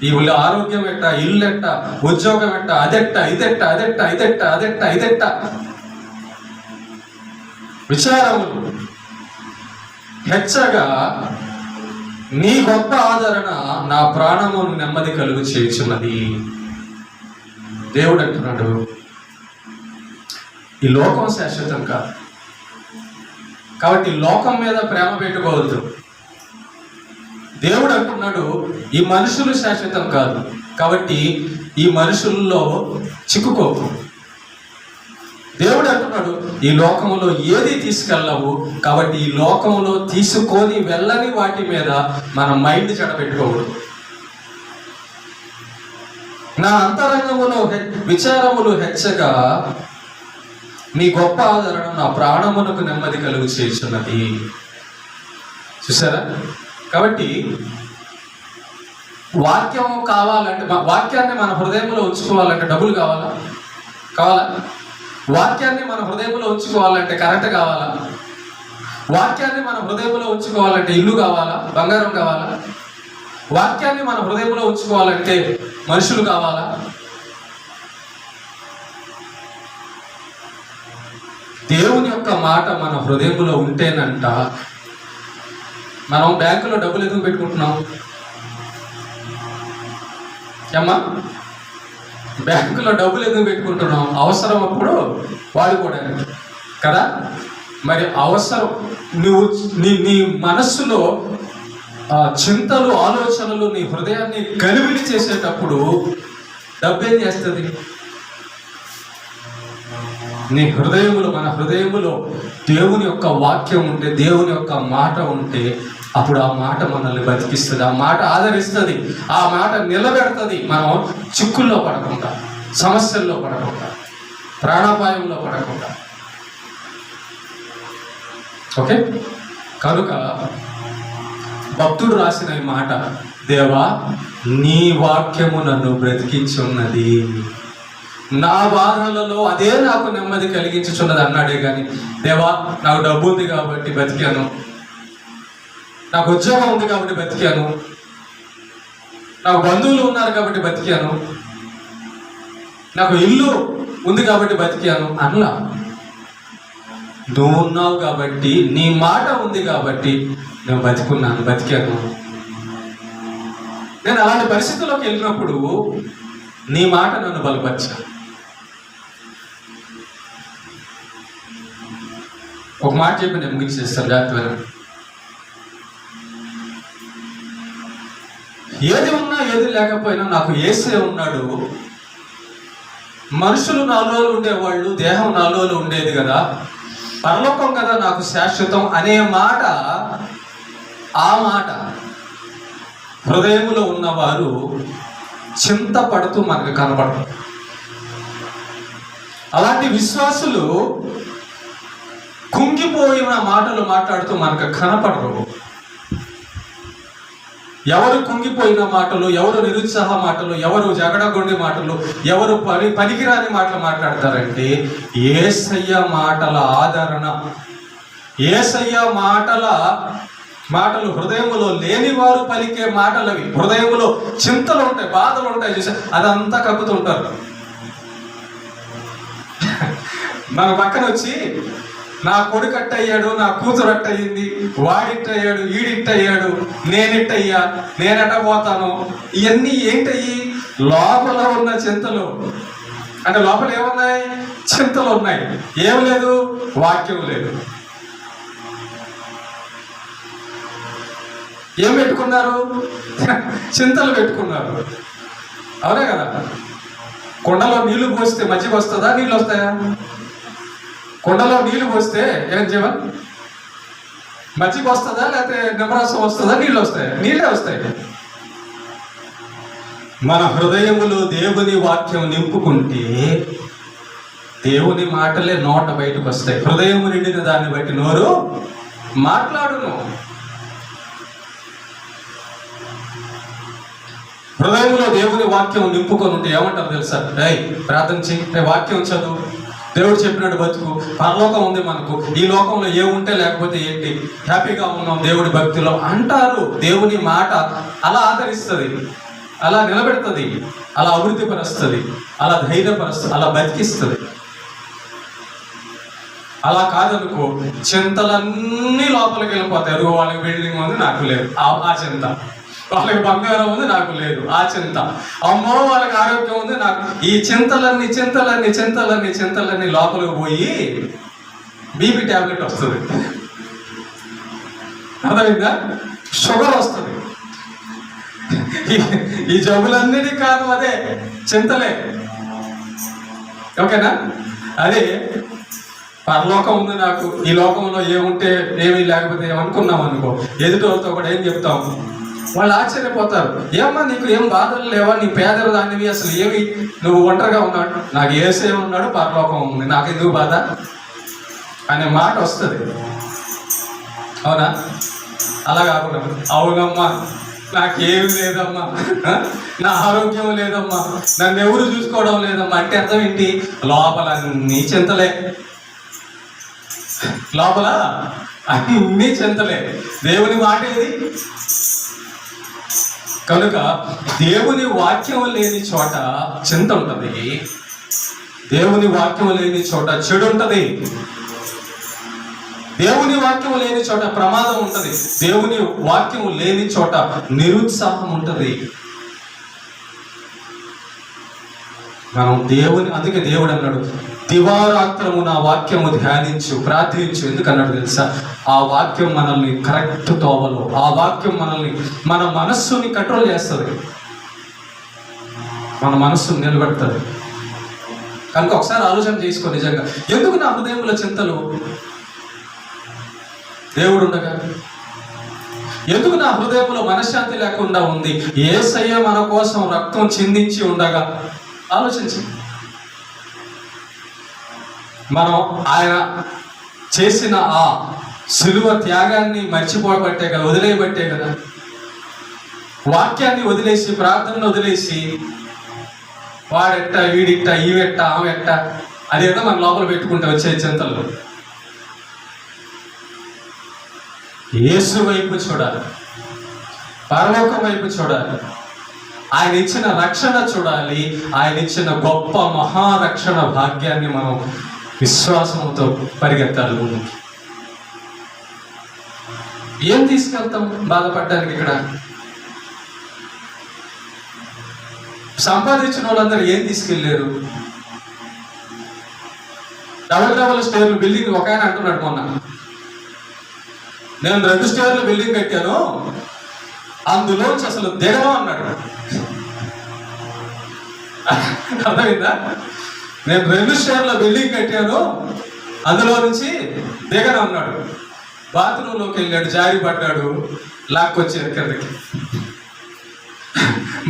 ఈ ఆరోగ్యం ఎట్ట, ఇల్లు ఎట్ట, ఉద్యోగం ఎట్ట, అదెట్ట విచారములు హెచ్చగా నీ గొప్ప ఆదరణ నా ప్రాణమును నెమ్మది కలుగు చేయుచున్నది. దేవుడు అంటున్నాడు, ఈ లోకం శాశ్వతం కాదు, కాబట్టి లోకం మీద ప్రేమ పెట్టుకోవద్దు. దేవుడు అంటున్నాడు, ఈ మనుషులు శాశ్వతం కాదు, కాబట్టి ఈ మనుషుల్లో చిక్కుకోకు. దేవుడు అంటున్నాడు, ఈ లోకంలో ఏది తీసుకెళ్ళవు, కాబట్టి ఈ లోకంలో తీసుకొని వెళ్ళని వాటి మీద మన మైండ్ చెడబెట్టుకోకూడదు. నా అంతరంగములో విచారములు హెచ్చగా మీ గొప్ప ఆదరణ నా ప్రాణమునకు నెమ్మది కలుగు చేస్తున్నది. చూసారా? కాబట్టి వాక్యం కావాలంటే, వాక్యాన్ని మన హృదయంలో ఉంచుకోవాలంటే డబ్బులు కావాలా? వాక్యాన్ని మన హృదయంలో ఉంచుకోవాలంటే కరెంట్ కావాలా? వాక్యాన్ని మన హృదయంలో ఉంచుకోవాలంటే ఇల్లు కావాలా? బంగారం కావాలా? వాక్యాన్ని మన హృదయంలో ఉంచుకోవాలంటే మనుషులు కావాలా? దేవుని యొక్క మాట మన హృదయంలో ఉంటేనంట. మనం బ్యాంకులో డబ్బులు ఎందుకు పెట్టుకుంటున్నాం అమ్మా? బ్యాంకులో డబ్బులు ఎందుకు పెట్టుకుంటున్నాం? అవసరం అప్పుడు వాడుకోవడానికి కదా. మరి అవసరం నువ్వు నీ మనస్సులో చింతలు, ఆలోచనలు, నీ హృదయాన్ని గలిబిలి చేసేటప్పుడు డబ్బు ఏం చేస్తుంది? నీ హృదయములో, మన హృదయములో దేవుని యొక్క వాక్యం ఉంటే, దేవుని యొక్క మాట ఉంటే, అప్పుడు ఆ మాట మనల్ని బతికిస్తుంది, ఆ మాట ఆదరిస్తుంది, ఆ మాట నిలబెడుతుంది. మనం చిక్కుల్లో పడకుండా, సమస్యల్లో పడకుండా, ప్రాణాపాయంలో పడకుండా. ఓకే, కనుక భక్తుడు రాసిన ఈ మాట, దేవా నీ వాక్యము నన్ను బ్రతికించి ఉన్నది, నా బాధలలో అదే నాకు నెమ్మది కలిగించుచున్నది అన్నాడే కానీ, దేవా నాకు డబ్బు ఉంది కాబట్టి బతికాను, నాకు ఉద్యోగం ఉంది కాబట్టి బతికాను, నాకు బంధువులు ఉన్నారు కాబట్టి బతికాను, నాకు ఇల్లు ఉంది కాబట్టి బతికాను అట్లా. నువ్వు ఉన్నావు కాబట్టి, నీ మాట ఉంది కాబట్టి నేను బతికాను. నేను అలాంటి పరిస్థితుల్లోకి వెళ్ళినప్పుడు నీ మాట నన్ను బలపరిచాను. ఒక మాట చెప్పి నేను ముగించేస్తాను జాగ్రత్తగా. ఏది ఉన్నా ఏది లేకపోయినా నాకు యేసే ఉన్నాడు. మనుషులు నాలో ఉండేవాళ్ళు, దేహం నాలో ఉండేది కదా, పరలోకం కదా నాకు శాశ్వతం అనే మాట, ఆ మాట హృదయంలో ఉన్నవారు చింతపడుతూ మనకు కనపడరు. అలాంటి విశ్వాసులు కుంగిపోయిన మాటలు మాట్లాడుతూ మనకు కనపడరు. ఎవరు కుంగిపోయిన మాటలు, ఎవరు నిరుత్సాహ మాటలు, ఎవరు జగడగొండి మాటలు, ఎవరు పనికిరాని మాటలు మాట్లాడతారంటే యేసయ్య మాటల ఆదరణ, యేసయ్య మాటలు హృదయములో లేని వారు పలికే మాటలు. అవి హృదయములో చింతలు ఉంటాయి, బాధలు ఉంటాయి, చూసా అదంతా కక్కుతుంటారు. మన పక్కన వచ్చి నా కొడుకు అట్టయ్యాడు, నా కూతురు అట్టయింది, వాడిట్టయ్యాడు, ఈడిట్టయ్యాడు, నేనిట్టయ్యా, నేనెట పోతాను, ఇవన్నీ ఏంటయ్యి? లోపల ఉన్న చింతలు. అంటే లోపల ఏమున్నాయి? చింతలు ఉన్నాయి. ఏం లేదు? వాక్యం లేదు. ఏం పెట్టుకున్నారు? చింతలు పెట్టుకున్నారు. అవునే కదా. కొండలో నీళ్లు పోస్తే మజ్జిగ వస్తుందా? నీళ్ళు వస్తాయా? కొండలో నీళ్లు పోస్తే ఏం చేయాలి? మజ్జిగ వస్తుందా? లేకపోతే నిమ్మరసం వస్తుందా? నీళ్ళు వస్తాయా? నీళ్ళే వస్తాయి. మన హృదయములో దేవుని వాక్యం నింపుకుంటే దేవుని మాటలే నోట బయటకు వస్తాయి. హృదయము నిండిన దాన్ని బట్టి నోరు మాట్లాడును. హృదయంలో దేవుని వాక్యం నింపుకొని ఉంటే ఏమంటారు తెలుసా? ప్రార్థన చేయి, వాక్యం చదువు, దేవుడు చెప్పినట్టు బతుకు, పరలోకం ఉంది మనకు, ఈ లోకంలో ఏముంటే లేకపోతే ఏంటి, హ్యాపీగా ఉన్నాం దేవుడి భక్తిలో అంటారు. దేవుని మాట అలా ఆదరిస్తుంది, అలా నిలబెడుతుంది, అలా అభివృద్ధిపరుస్తుంది, అలా ధైర్యపరుస్తుంది, అలా బతికిస్తుంది. అలా కాదనుకో, చింతలన్నీ లోపలికి వెళ్ళిపోతాయి. అరుగు వాళ్ళకి బిల్డింగ్ ఉంది, నాకు లేదు ఆ చింత, వాళ్ళకి బంగారం ఉంది, నాకు లేదు ఆ చింత, అమ్మో వాళ్ళకి ఆరోగ్యం ఉంది, నాకు ఈ చింతలన్నీ లోపలికి పోయి బీపీ ట్యాబ్లెట్ వస్తుంది. అర్థమైందా? షుగర్ వస్తుంది. ఈ జబ్బులన్నిటి కారణం అదే చింతలే. ఓకేనా? అదే పరలోకం ఉంది నాకు, ఈ లోకంలో ఏముంటే ఏమీ లేకపోతే ఏమనుకున్నాం అనుకో, ఎదుటితో కూడా ఏం చెప్తాం? వాళ్ళు ఆశ్చర్యపోతారు, ఏమ్మా నీకు ఏం బాధలు లేవా, నీ పేదలు దానివి, అసలు ఏమి నువ్వు ఒంటరిగా ఉన్నాడు, నాకు యేసే ఉన్నాడు, పరలోకం ఉంది, నాకు ఎందుకు బాధ అనే మాట వస్తుంది. అవునా? అలా కాకుండా అవునమ్మా నాకేమి లేదమ్మా, నా ఆరోగ్యం లేదమ్మా, నన్ను ఎవరు చూసుకోవడం లేదమ్మా అంటే అర్థం ఏంటి? లోపల అన్నీ చింతలే, లోపల అన్నీ చింతలే. దేవుని మాట ఏది? కనుక దేవుని వాక్యం లేని చోట చింత ఉంటుంది, దేవుని వాక్యం లేని చోట చెడు ఉంటుంది, దేవుని వాక్యం లేని చోట ప్రమాదం ఉంటుంది, దేవుని వాక్యం లేని చోట నిరుత్సాహం ఉంటుంది. మనం అందుకే దేవుడు అన్నాడు, దివారాత్రము నా వాక్యము ధ్యానించు, ప్రార్థించు. ఎందుకన్నాడు తెలుసా? ఆ వాక్యం మనల్ని కరెక్ట్ తోవలో, ఆ వాక్యం మన మనస్సుని కంట్రోల్ చేస్తుంది, మన మనస్సుని నిలబెడుతుంది. కనుక ఒకసారి ఆలోచన చేసుకో, నిజంగా ఎందుకు నా హృదయంలో చింతలు? దేవుడు ఉండగా. ఎందుకు నా హృదయంలో మనశ్శాంతి లేకుండా ఉంది? యేసయ్య మన కోసం రక్తం చిందించి ఉండగా. ఆలోచించి, మనం ఆయన చేసిన ఆ సిలువ త్యాగాన్ని మర్చిపోబట్టే కదా, వదిలేయబట్టే కదా, వాక్యాన్ని వదిలేసి, ప్రార్థనను వదిలేసి, వాడెట్ట, వీడిట్ట, ఈవెట్ట, ఆమెట్ట, అదేదో మన లోపల పెట్టుకుంటే వచ్చే చింతలు. యేసు వైపు చూడాలి, పరలోకం వైపు చూడాలి, ఆయన ఇచ్చిన రక్షణ చూడాలి, ఆయన ఇచ్చిన గొప్ప మహారక్షణ భాగ్యాన్ని మనం విశ్వాసంతో పరిగెత్తాలి ముందుకి. ఏం తీసుకెళ్తాం బాధపడడానికి? ఇక్కడ సంపాదించిన వాళ్ళందరూ ఏం తీసుకెళ్ళారు? డబల్ స్టేర్లు బిల్డింగ్. ఒక ఆయన అంటున్నాడు మొన్న, నేను 2 స్టేర్లు బిల్డింగ్ కట్టాను, అందులోంచి అసలు దిగను అన్నాడు. అర్థమైందా? నేను 2 స్టేర్ల బిల్డింగ్ కట్టాను, అందులో నుంచి దిగను అన్నాడు. బాత్రూంలోకి వెళ్ళాడు, జారి పడ్డాడు, లాక్కొచ్చారు కిందకి.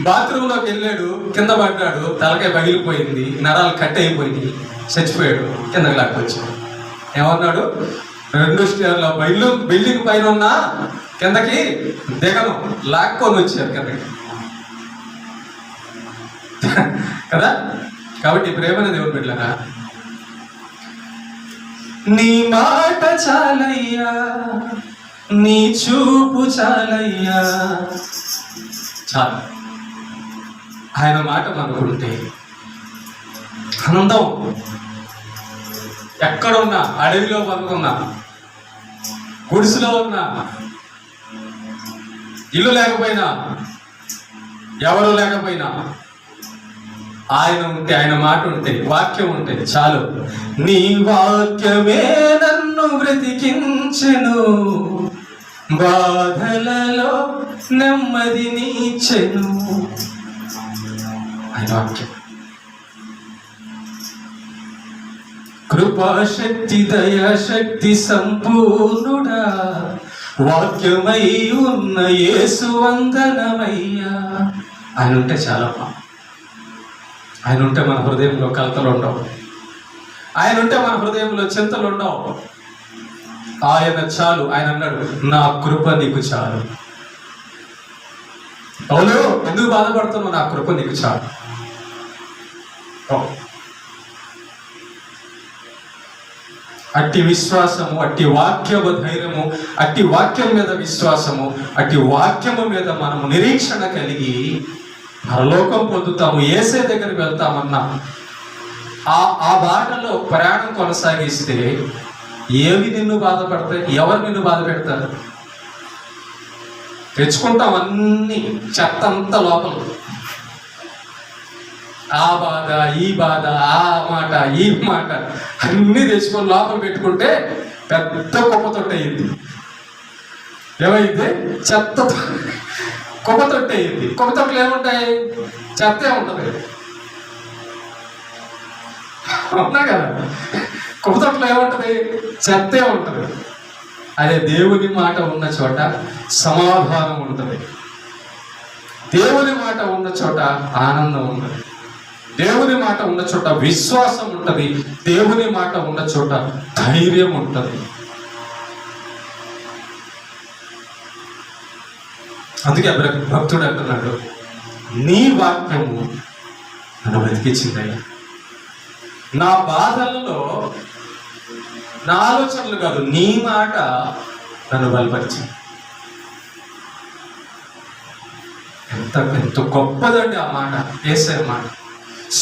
బాత్రూంలోకి వెళ్ళాడు, కింద పడ్డాడు, తలకాయ పగిలిపోయింది, నరాలు కట్ అయిపోయింది, చచ్చిపోయాడు, కిందకి లాక్కొచ్చాడు. ఏమన్నాడు? 2 స్టేర్ల బిల్డింగ్ పైన ఉన్న కిందకి దిగను, లాక్కొని వచ్చారు కిందకి కదా. కాబట్టి ప్రేమనే దేవుని బిడ్డలారా, నీ మాట చాలయ్యా, నీ చూపు చాలయ్యా, చాలు. ఆయన మాట మనకుంటే ఆనందం. ఎక్కడున్నా, అడవిలో బతుకున్నా, గుడిసెలో ఉన్నా, ఇల్లు లేకపోయినా, ఎవరు లేకపోయినా, ఆయన ఉంటే, ఆయన మాట ఉంటే, వాక్యం ఉంటే చాలు. నీ వాక్యమే నన్ను బ్రతికించెను, బాధలలో నెమ్మదినిచ్చెను. ఆయన వాక్యం. కృపాశక్తి దయాశక్తి సంపూర్ణుడా, వాక్యమై ఉన్న యేసు వందనమయ్యా. ఆయన ఉంటే చాలమ్మా. ఆయన ఉంటే మన హృదయంలో కలతలు ఉండవు, ఆయన ఉంటే మన హృదయంలో చింతలు ఉండవు. ఆయన చాలు. ఆయన అన్నాడు, నా కృప నీకు చాలు. అవును, ఎందుకు బాధపడుతున్నావు? నా కృప నీకు చాలు. అట్టి విశ్వాసము, అట్టి వాక్యము ధైర్యము, అట్టి వాక్యం మీద విశ్వాసము, అట్టి వాక్యము మీద మనము నిరీక్షణ కలిగి పరలోకం పొందుతాము, యేసే దగ్గరికి వెళ్తామన్నా ఆ బాటలో ప్రయాణం కొనసాగిస్తే ఏవి నిన్ను బాధపడతాయి? ఎవరు నిన్ను బాధ పెడతారు? తెచ్చుకుంటాం అన్ని చెత్త అంతా లోపల. ఆ బాధ, ఈ బాధ, ఆ మాట, ఈ మాట అన్ని తెచ్చుకొని లోపల పెట్టుకుంటే పెద్ద కుప్పతొట్టు అయ్యింది. ఏమైంది? చెత్త కుప్పతొట్టు అయ్యింది. కుప్పతొట్టులు ఏముంటాయి? చెత్తే ఉంటుంది. అవునా కదా? కుప్పతొట్టులో ఏముంటుంది? చెత్తే ఉంటుంది. అదే దేవుని మాట ఉన్న చోట సమాధానం ఉంటుంది, దేవుని మాట ఉన్న చోట ఆనందం ఉన్నది, దేవుని మాట ఉన్న చోట విశ్వాసం ఉంటుంది, దేవుని మాట ఉన్న చోట ధైర్యం ఉంటుంది. అందుకే భక్తుడు అంటున్నాడు, నీ వాక్యము నన్ను బతికించిందయ్యా. నా బాధల్లో నా ఆలోచనలు కాదు, నీ మాట నన్ను బలపరిచింది. ఎంత గొప్పదండి ఆ మాట, యేసయ్య మాట.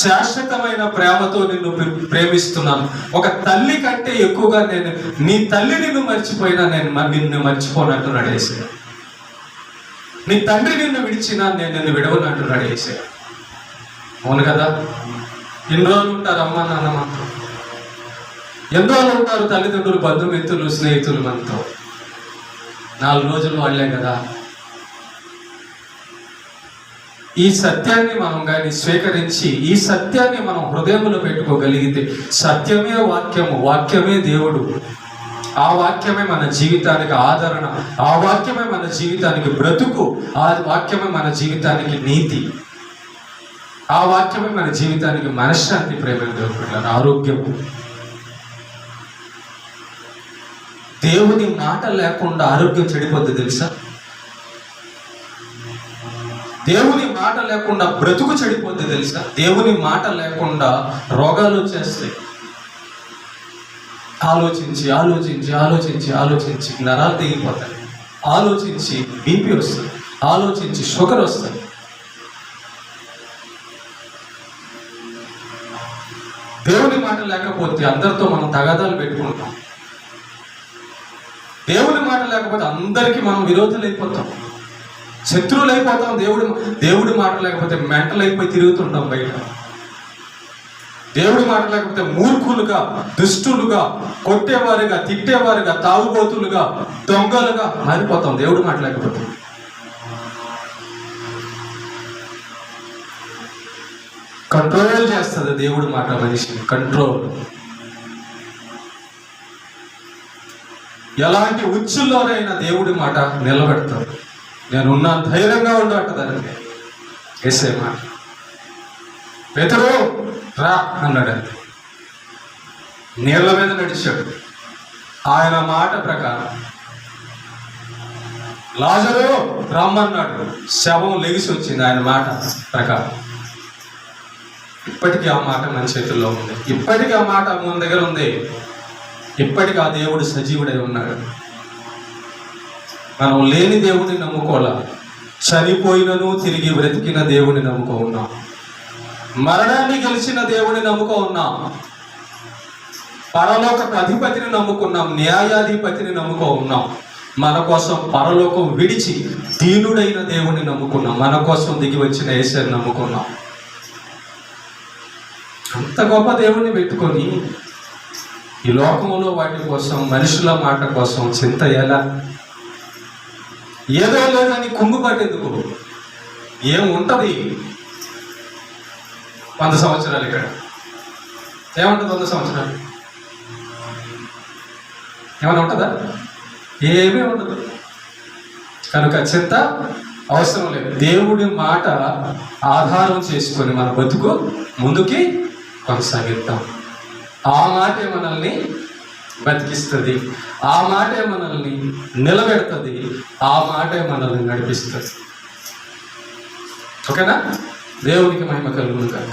శాశ్వతమైన ప్రేమతో నిన్ను ప్రేమిస్తున్నాను. ఒక తల్లి కంటే ఎక్కువగా నేను, నీ తల్లి నిన్ను మర్చిపోయినా నిన్ను మర్చిపోనంటున్నాడు యేసయ్య. నీ తండ్రి నిన్ను విడిచినా నేను నిన్ను విడవనంటున్నాడు యేసయ్య. అవును కదా? ఎన్ని రోజులు ఉంటారు అమ్మ నాన్న మనతో? ఎన్ని రోజులు ఉంటారు తల్లిదండ్రులు, బంధుమిత్రులు, స్నేహితులు మనతో? 4 రోజులు వాళ్ళే కదా. ఈ సత్యాన్ని మనం కానీ స్వీకరించి, ఈ సత్యాన్ని మనం హృదయంలో పెట్టుకోగలిగితే, సత్యమే వాక్యము, వాక్యమే దేవుడు, ఆ వాక్యమే మన జీవితానికి ఆదరణ, ఆ వాక్యమే మన జీవితానికి బ్రతుకు, ఆ వాక్యమే మన జీవితానికి నీతి, ఆ వాక్యమే మన జీవితానికి మనశ్శాంతి, ప్రేమ, ఆరోగ్యము. దేవుని మాట లేకుండా ఆరోగ్యం చెడిపోద్ది తెలుసా? దేవుని మాట లేకుండా బ్రతుకు చెడిపోద్ది తెలుసా? దేవుని మాట లేకుండా రోగాలు వచ్చేస్తాయి. ఆలోచించి ఆలోచించి ఆలోచించి ఆలోచించి నరాలు తెగిపోతాయి, ఆలోచించి బీపీ వస్తుంది, ఆలోచించి షుగర్ వస్తుంది. దేవుని మాట లేకపోతే అందరితో మనం తగాదాలు పెట్టుకుంటాం. దేవుని మాట లేకపోతే అందరికీ మనం విరోధులు అయిపోతాం, శత్రువులు అయిపోతాం. దేవుడి మాట లేకపోతే మెంటల్ అయిపోయి తిరుగుతుంటాం బయట. దేవుడి మాట లేకపోతే మూర్ఖులుగా, దుష్టులుగా, కొట్టేవారుగా, తిట్టేవారుగా, తాగుబోతులుగా, దొంగలుగా మారిపోతాం దేవుడి మాట లేకపోతే. కంట్రోల్ చేస్తుంది దేవుడి మాట మనిషిని, కంట్రోల్. ఎలాంటి ఉచ్చుల్లోనైనా దేవుడి మాట నిలబెడతాడు. నేనున్నా ధైర్యంగా ఉండటదానికి యేసయ్య మాట. పేతురు రా అన్నాడు, నీళ్ళ మీద నడిచాడు. ఆయన మాట ప్రకారం లాజరు రమ్మన్నాడు, శవం లెగిసి వచ్చింది ఆయన మాట ప్రకారం. ఇప్పటికీ ఆ మాట మన చేతుల్లో ఉంది, ఇప్పటికీ ఆ మాట మన దగ్గర ఉంది, ఇప్పటికీ ఆ దేవుడు సజీవుడై ఉన్నాడు. మనం లేని దేవుడిని నమ్ముకోవాలా, చనిపోయినను తిరిగి బ్రతికిన దేవుడిని నమ్ముకో ఉన్నాం, మరణాన్ని గెలిచిన దేవుడిని నమ్ముకో ఉన్నాం, పరలోకపు అధిపతిని నమ్ముకున్నాం, న్యాయాధిపతిని నమ్ముకో ఉన్నాం. మన కోసం పరలోకం విడిచి దీనుడైన దేవుడిని నమ్ముకున్నాం, మన కోసం దిగి వచ్చిన యేసయ్యను నమ్ముకున్నాం. అంత గొప్ప దేవుడిని పెట్టుకొని ఈ లోకంలో వాటి కోసం, మనుషుల మాట కోసం చింత ఎలా? ఏదో లేదని కుంగుపట్టేందుకు ఏముంటది? 100 సంవత్సరాలు ఇక్కడ ఏముంటుంది? 100 సంవత్సరాలు ఏమైనా ఉంటుందా? ఏమీ ఉండదు. కనుక చింత అవసరం లేదు. దేవుడి మాట ఆధారం చేసుకొని మన బతుకు ముందుకి కొనసాగిద్దాం. ఆ మాటే మనల్ని బతికిస్తుంది, ఆ మాటే మనల్ని నిలబెడుతుంది, ఆ మాటే మనల్ని నడిపిస్తుంది. ఓకేనా? దేవునికి మహిమ కలుగును కాక.